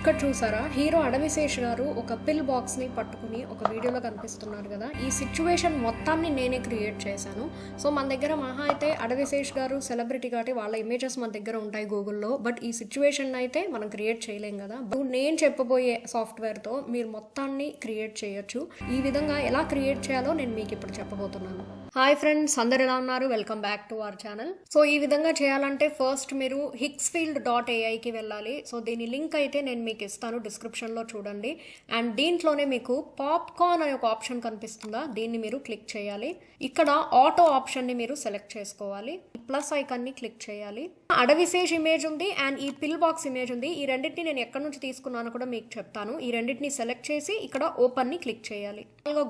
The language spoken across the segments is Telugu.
ఇక్కడ చూసారా హీరో అడవిశేష్ గారు ఒక పిల్ బాక్స్ ని పట్టుకుని ఒక వీడియోలో కనిపిస్తున్నారు కదా. ఈ సిచ్యువేషన్ మొత్తాన్ని నేనే క్రియేట్ చేశాను. సో మన దగ్గర మహా అయితే అడవిశేష్ గారు సెలబ్రిటీ కాబట్టి వాళ్ళ ఇమేజెస్ మన దగ్గర ఉంటాయి గూగుల్లో. బట్ ఈ సిచ్యువేషన్ అయితే మనం క్రియేట్ చేయలేం కదా. నేను చెప్పబోయే సాఫ్ట్వేర్ తో మీరు మొత్తాన్ని క్రియేట్ చేయొచ్చు. ఈ విధంగా ఎలా క్రియేట్ చేయాలో నేను మీకు ఇప్పుడు చెప్పబోతున్నాను. హాయ్ ఫ్రెండ్స్, అందరు ఎలా ఉన్నారు? Welcome back to our channel. So ఈ విధంగా చేయాలంటే ఫస్ట్ మీరు hixfield.ai వెళ్ళాలి. సో దీని లింక్ అయితే నేను మీకు ఇస్తాను డిస్క్రిప్షన్లో, చూడండి. అండ్ దీంట్లోనే మీకు పాప్కార్న్ అనే ఒక ఆప్షన్ కనిపిస్తుందా, దీన్ని మీరు క్లిక్ చేయాలి. ఇక్కడ ఆటో ఆప్షన్ని మీరు సెలెక్ట్ చేసుకోవాలి. ప్లస్ ఐకాన్ని క్లిక్ చేయాలి. అడవిశేష్ ఇమేజ్ ఉంది అండ్ ఈ పిల్ బాక్స్ ఇమేజ్ ఉంది. ఈ రెండింటిని నేను ఎక్కడి నుంచి తీసుకున్నాను కూడా మీకు చెప్తాను. ఈ రెండింటిని సెలెక్ట్ చేసి ఇక్కడ ఓపెన్ని క్లిక్ చేయాలి.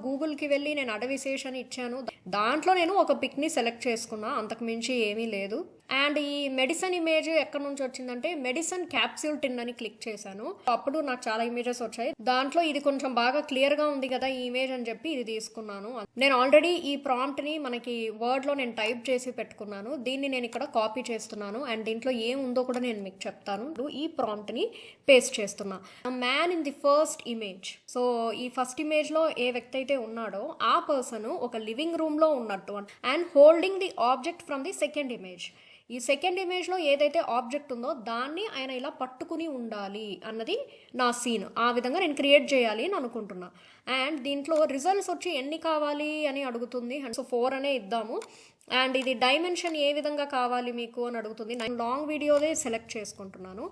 గూగుల్కి వెళ్ళి నేను అడవిశేష్ అని ఇచ్చాను. దాంట్లో నేను ఒక పిక్ని సెలెక్ట్ చేసుకున్నా, అంతకు మించి ఏమీ లేదు. అండ్ ఈ మెడిసిన్ ఇమేజ్ ఎక్కడి నుంచి వచ్చిందంటే మెడిసిన్ క్యాప్సూల్ టిన్ అని క్లిక్ చేశాను. అప్పుడు నాకు చాలా ఇమేజెస్ వచ్చాయి. దాంట్లో ఇది కొంచెం బాగా క్లియర్ గా ఉంది కదా ఈ ఇమేజ్ అని చెప్పి ఇది తీసుకున్నాను. నేను ఆల్రెడీ ఈ ప్రాంప్ట్ ని మనకి వర్డ్ లో నేను టైప్ చేసి పెట్టుకున్నాను. దీన్ని నేను ఇక్కడ కాపీ చేస్తున్నాను అండ్ దీంట్లో ఏం ఉందో కూడా నేను మీకు చెప్తాను. ఈ ప్రాంప్ట్ ని పేస్ట్ చేస్తున్నా. Man in the first image. So ఈ ఫస్ట్ ఇమేజ్ లో ఏ వ్యక్తి అయితే ఉన్నాడో ఆ పర్సన్ ఒక లివింగ్ రూమ్ లో ఉన్నట్టు and holding the object from the second image. ఈ సెకండ్ ఇమేజ్లో ఏదైతే ఆబ్జెక్ట్ ఉందో దాన్ని ఆయన ఇలా పట్టుకుని ఉండాలి అన్నది నా సీన్. ఆ విధంగా నేను క్రియేట్ చేయాలి అని అనుకుంటున్నా. అండ్ దీంట్లో రిజల్ట్స్ వచ్చి ఎన్ని కావాలి అని అడుగుతుంది. సో 4 అనే ఇద్దాము. అండ్ ఇది డైమెన్షన్ ఏ విధంగా కావాలి మీకు అని అడుగుతుంది. నేను లాంగ్ వీడియోదే సెలెక్ట్ చేసుకుంటున్నాను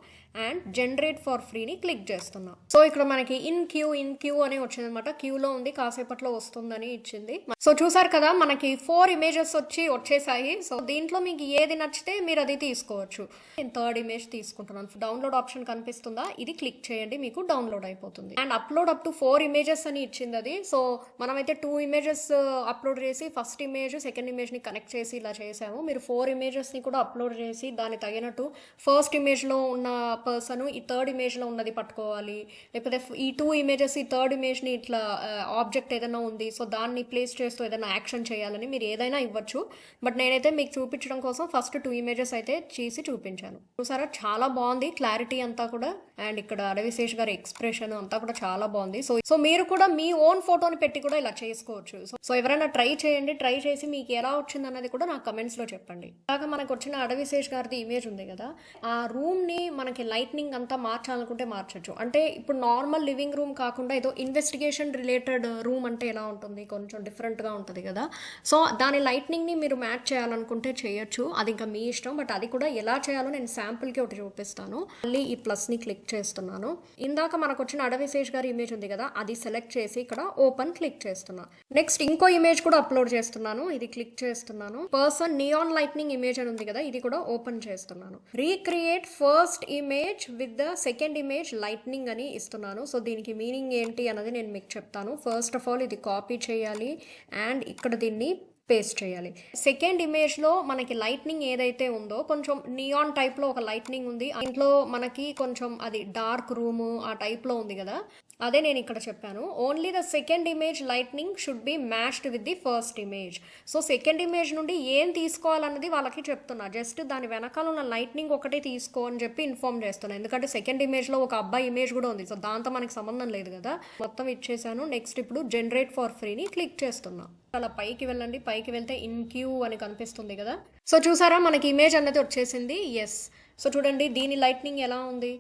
అండ్ జనరేట్ ఫర్ ఫ్రీని క్లిక్ చేస్తున్నా. సో ఇక్కడ మనకి ఇన్ క్యూ అని వచ్చింది అనమాట. క్యూలో ఉంది, కాసేపట్లో వస్తుందని ఇచ్చింది. సో చూసారు కదా, మనకి 4 ఇమేజెస్ వచ్చేసాయి. సో దీంట్లో మీకు ఏది నచ్చితే మీరు అది తీసుకోవచ్చు. నేను థర్డ్ ఇమేజ్ తీసుకుంటున్నాను. డౌన్లోడ్ ఆప్షన్ కనిపిస్తుందా, ఇది క్లిక్ చేయండి, మీకు డౌన్లోడ్ అయిపోతుంది. And upload up to 4 images అని ఇచ్చింది అది. సో మనమైతే 2 ఇమేజెస్ అప్లోడ్ చేసి ఫస్ట్ ఇమేజ్ సెకండ్ ఇమేజ్ ని కనెక్ట్ చేసి ఇలా చేసాము. మీరు 4 ఇమేజెస్ ని కూడా అప్లోడ్ చేసి దానికి తగినట్టు ఫస్ట్ ఇమేజ్ లో ఉన్న పర్సన్ ఈ థర్డ్ ఇమేజ్ లో ఉన్నది పట్టుకోవాలి, లేకపోతే ఈ 2 ఇమేజెస్ ఈ థర్డ్ ఇమేజ్ ని ఇట్లా ఆబ్జెక్ట్ ఏదైనా ఉంది సో దాన్ని ప్లేస్ చేస్తూ ఏదైనా యాక్షన్ చేయాలని మీరు ఏదైనా ఇవ్వచ్చు. బట్ నేనైతే మీకు చూపించడం కోసం ఫస్ట్ 2 ఇమేజెస్ అయితే చేసి చూపించాను. చూసారా, చాలా బాగుంది క్లారిటీ అంతా కూడా. అండ్ ఇక్కడ అడవిశేష్ గారి ఎక్స్ప్రెషన్ అంతా కూడా చాలా బాగుంది. సో మీరు కూడా మీ ఓన్ ఫోటోని పెట్టి కూడా ఇలా చేసుకోవచ్చు. సో ఎవరైనా ట్రై చేయండి. ట్రై చేసి మీకు ఎలా వచ్చింది అన్నది కూడా నాకు కమెంట్స్ లో చెప్పండి. అలాగా మనకు వచ్చిన అడవిశేష్ గారిది ఇమేజ్ ఉంది కదా, ఆ రూమ్ ని మనకి లైట్నింగ్ అంతా మార్చాలనుకుంటే మార్చచ్చు. అంటే ఇప్పుడు నార్మల్ లివింగ్ రూమ్ కాకుండా ఏదో ఇన్వెస్టిగేషన్ రిలేటెడ్ రూమ్ అంటే ఎలా ఉంటుంది, కొంచెం డిఫరెంట్ గా ఉంటుంది కదా. సో దాని లైట్నింగ్ ని మీరు మ్యాచ్ చేయాలనుకుంటే చేయొచ్చు, అది ఇంకా మీ ఇష్టం. బట్ అది కూడా ఎలా చేయాలో నేను శాంపుల్ కి ఒకటి చూపిస్తాను. మళ్ళీ ఈ ప్లస్ ని క్లిక్ చేస్తున్నాను. ఇందాక మనకు వచ్చిన అడవిశేష్ గారి ఇమేజ్ ఉంది కదా, అది సెలెక్ట్ చేసి ఇక్కడ ఓపెన్ క్లిక్ చేస్తున్నా. నెక్స్ట్ ఇంకో ఇమేజ్ కూడా అప్లోడ్ చేస్తున్నాను, ఇది క్లిక్ చేస్తున్నాను. పర్సన్ నియాన్ లైట్నింగ్ ఇమేజ్ అని ఉంది కదా, ఇది కూడా ఓపెన్ చేస్తున్నాను. Recreate first image with the second image lightning అని ఇస్తున్నాను. సో దీనికి మీనింగ్ ఏంటి అన్నది నేను మీకు చెప్తాను. ఫస్ట్ ఆఫ్ ఆల్ ఇది కాపీ చేయాలి అండ్ ఇక్కడ దీన్ని పేస్ట్ చేయాలి. సెకండ్ ఇమేజ్ లో మనకి లైట్నింగ్ ఏదైతే ఉందో కొంచెం నియాన్ టైప్ లో ఒక లైట్నింగ్ ఉంది. ఇంట్లో మనకి కొంచెం అది డార్క్ రూమ్ ఆ టైప్ లో ఉంది కదా, అదే నేను ఇక్కడ చెప్పాను. Only the second image lightning should be matched with the first image. So second image నుండి ఏం తీసుకోవాలన్నది వాళ్ళకి చెప్తున్నా. జస్ట్ దాని వెనకాల ఉన్న లైట్నింగ్ ఒకటే తీసుకో అని చెప్పి ఇన్ఫార్మ్ చేస్తున్నా. ఎందుకంటే సెకండ్ ఇమేజ్ లో ఒక అబ్బాయి ఇమేజ్ కూడా ఉంది. సో దాంతో మనకి సంబంధం లేదు కదా. మొత్తం ఇచ్చేసాను. నెక్స్ట్ ఇప్పుడు జనరేట్ ఫర్ ఫ్రీని క్లిక్ చేస్తున్నా. అలా పైకి వెళ్ళండి. పైకి వెళ్తే ఇన్ క్యూ అని కనిపిస్తుంది కదా. సో చూసారా, మనకి ఇమేజ్ అన్నది వచ్చేసింది. ఎస్. సో చూడండి దీని లైట్నింగ్ ఎలా ఉంది.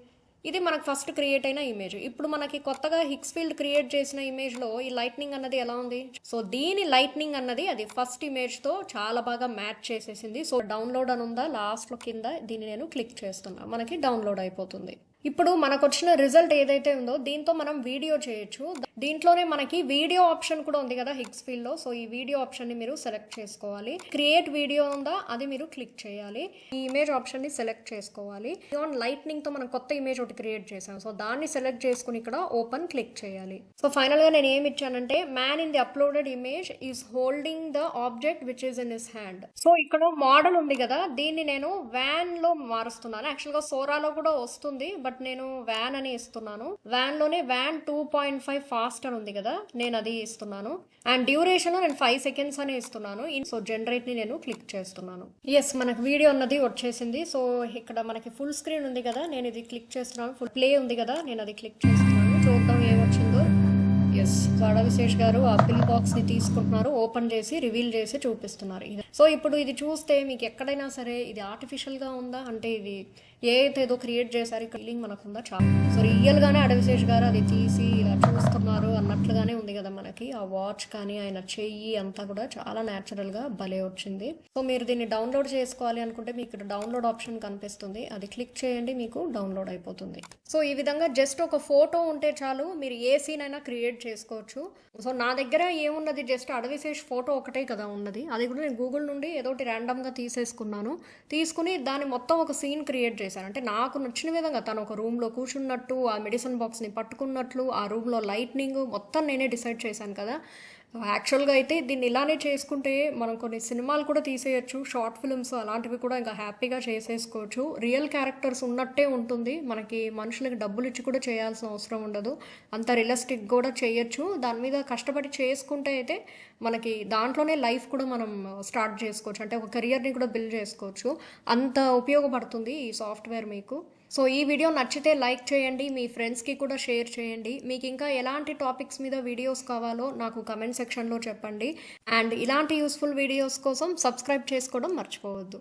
ఇది మనకు ఫస్ట్ క్రియేట్ అయిన ఇమేజ్. ఇప్పుడు మనకి కొత్తగా హిక్స్ఫీల్డ్ క్రియేట్ చేసిన ఇమేజ్ లో ఈ లైట్నింగ్ అన్నది ఎలా ఉంది. సో దీని లైట్నింగ్ అన్నది అది ఫస్ట్ ఇమేజ్ తో చాలా బాగా మ్యాచ్ చేసేసింది. సో డౌన్లోడ్ అని ఉందా లాస్ట్ లో కింద, దీన్ని నేను క్లిక్ చేస్తున్నా, మనకి డౌన్లోడ్ అయిపోతుంది. ఇప్పుడు మనకు వచ్చిన రిజల్ట్ ఏదైతే ఉందో దీంతో మనం వీడియో చేయొచ్చు. దీంట్లోనే మనకి వీడియో ఆప్షన్ కూడా ఉంది కదా హిక్స్ఫీల్డ్ లో. సో ఈ వీడియో ఆప్షన్ ని మీరు సెలెక్ట్ చేసుకోవాలి. క్రియేట్ వీడియో ఉందా, అది మీరు క్లిక్ చేయాలి. ఈ ఇమేజ్ ఆప్షన్ ని సెలెక్ట్ చేసుకోవాలి. ఆన్ లైట్నింగ్ తో మనం కొత్త ఇమేజ్ ఒకటి క్రియేట్ చేసాం. సో దాన్ని సెలెక్ట్ చేసుకుని ఇక్కడ ఓపెన్ క్లిక్ చేయాలి. సో ఫైనల్ గా నేను ఏమి ఇచ్చానంటే man in the uploaded image is holding the object which is in his hand. So ఇక్కడ మోడల్ ఉంది కదా, దీన్ని నేను వ్యాన్ లో మారుస్తున్నాను. యాక్చువల్ గా సోరాలో కూడా వస్తుంది, బట్ బట్ నేను వ్యాన్ అని ఇస్తున్నాను. వ్యాన్లోనే వ్యాన్ 2.5 ఫాస్ట్ అని ఉంది కదా, నేను అది ఇస్తున్నాను. అండ్ డ్యూరేషన్ నేను 5 సెకండ్స్ అని ఇస్తున్నాను. సో జనరేట్ని నేను క్లిక్ చేస్తున్నాను. ఎస్, మనకు వీడియో అన్నది వచ్చేసింది. సో ఇక్కడ మనకి ఫుల్ స్క్రీన్ ఉంది కదా, నేను ఇది క్లిక్ చేస్తున్నాను. ఫుల్ ప్లే ఉంది కదా, నేను అది క్లిక్ చేస్తున్నాను. చూద్దాం ఏమొచ్చిందో. ఎస్, అడవిశేష్ గారు ఆ పిల్ బాక్స్ని తీసుకుంటున్నారు, ఓపెన్ చేసి రివీల్ చేసి చూపిస్తున్నారు. సో ఇప్పుడు ఇది చూస్తే మీకు ఎక్కడైనా సరే ఇది ఆర్టిఫిషియల్గా ఉందా అంటే ఇది ఏదో క్రియేట్ చేశారు ఫీలింగ్ మనకుందా? చాలా. సో రియల్గానే అడవిశేష్ గారు అది తీసి ఇలా చూస్తున్నారు అన్నట్లుగానే ఉంది కదా మనకి. ఆ వాచ్ కానీ ఆయన చెయ్యి అంతా కూడా చాలా న్యాచురల్గా భలే వచ్చింది. సో మీరు దీన్ని డౌన్లోడ్ చేసుకోవాలి అనుకుంటే మీకు ఇక్కడ డౌన్లోడ్ ఆప్షన్ కనిపిస్తుంది, అది క్లిక్ చేయండి, మీకు డౌన్లోడ్ అయిపోతుంది. సో ఈ విధంగా జస్ట్ ఒక ఫోటో ఉంటే చాలు, మీరు ఏ సీన్ అయినా క్రియేట్ చేసుకోవచ్చు. సో నా దగ్గర ఏమున్నది, జస్ట్ అడవిశేష్ ఫోటో ఒకటే కదా ఉన్నది, అది కూడా నేను గూగుల్ నుండి ఏదోటి ర్యాండమ్గా తీసేసుకున్నాను. తీసుకుని దాన్ని మొత్తం ఒక సీన్ క్రియేట్ చేశాను. అంటే నాకు నచ్చిన విధంగా తను ఒక రూమ్లో కూర్చున్నట్టు, ఆ మెడిసిన్ బాక్స్ని పట్టుకున్నట్లు, ఆ రూమ్లో లైట్నింగ్ మొత్తం నేనే డిసైడ్ చేశాను కదా. యాక్చువల్గా అయితే దీన్ని ఇలానే చేసుకుంటే మనం కొన్ని సినిమాలు కూడా తీసేయచ్చు, షార్ట్ ఫిల్మ్స్ అలాంటివి కూడా ఇంకా హ్యాపీగా చేసేసుకోవచ్చు. రియల్ క్యారెక్టర్స్ ఉన్నట్టే ఉంటుంది, మనకి మనుషులకి డబ్బులు ఇచ్చి కూడా చేయాల్సిన అవసరం ఉండదు, అంత రియలిస్టిక్ కూడా చేయొచ్చు. దాని మీద కష్టపడి చేసుకుంటే అయితే మనకి దాంట్లోనే లైఫ్ కూడా మనం స్టార్ట్ చేసుకోవచ్చు, అంటే ఒక కెరియర్ని కూడా బిల్డ్ చేసుకోవచ్చు. అంత ఉపయోగపడుతుంది ఈ సాఫ్ట్వేర్ మీకు. సో ఈ వీడియో నచ్చితే లైక్ చేయండి, మీ ఫ్రెండ్స్కి కూడా షేర్ చేయండి. మీకు ఇంకా ఎలాంటి టాపిక్స్ మీద వీడియోస్ కావాలో నాకు కమెంట్ సెక్షన్లో చెప్పండి. అండ్ ఇలాంటి యూస్ఫుల్ వీడియోస్ కోసం సబ్స్క్రైబ్ చేసుకోవడం మర్చిపోవద్దు.